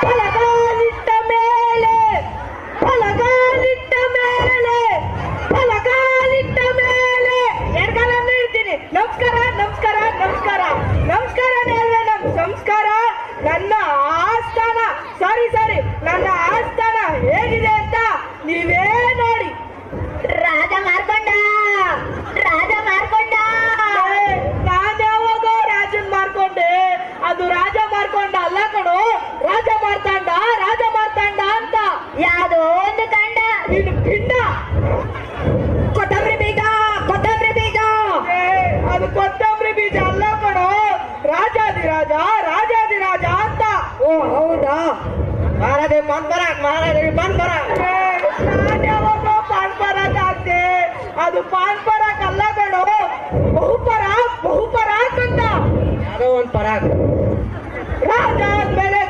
ಫಲಗಾಲಿಟ್ಟ ಮೇಲೆ ಫಲಗಾಲಿಟ್ಟ ಮೇಲೆ ಫಲಗಾಲಿಟ್ಟ ಮೇಲೆ ಎಡಗಾಲನ್ನು ಇಡ್ತೀನಿ. ನಮಸ್ಕಾರ ನಮಸ್ಕಾರ ನಮಸ್ಕಾರ ನಮಸ್ಕಾರ ನಮ್ ಸಂಸ್ಕಾರ. ನನ್ನ ಆಸ್ಥಾನ ಸಾರಿ ನನ್ನ ಆಸ್ಥಾನ ಹೇಗಿದೆ ಅಂತ ನೀವೇ ನೋಡಿ. ರಾಜ ಮಾರ್ಕೊಂಡ ನಾನು ಯಾವಾಗ ರಾಜನ್ ಮಾರ್ಕೊಂಡೆ? ಅದು ರಾಜ ಮಾರ್ಕೊಂಡ ಅಲ್ಲ ಕಣೋ, ರಾಜ ಮಾರ್ತಾಂಡ ಅಂತ. ಯಾವುದೋ ಒಂದು ಕಂಡ ನೀನು ಪಿಂಡ. ಕೊತ್ತಂಬರಿ ಬೀಜ ಅದು ಕೊತ್ತಂಬರಿ ಬೀಜ ಅಲ್ಲ ಕಣೋ, ರಾಜಾದಿರಾಜ ಅಂತ. ಓ ಹೌದಾ? ಮಹಾರಾಜ ಪಾನ್ ಪರಾಗ್ ನಾನು ಯಾವಾಗ ಪಾನ್ ಪರಾಗ್ ಆಗ್ತೆ? ಅದು ಪಾನ್ ಪರಾಗ್ ಅಲ್ಲ ಕಣೋ, ಬಹುಪರಾಗ್ ಅಂತ. ಯಾರೋ ಒಂದ್ ಪರಾಗ್. ರಾಜ ಆದ್ಮೇಲೆ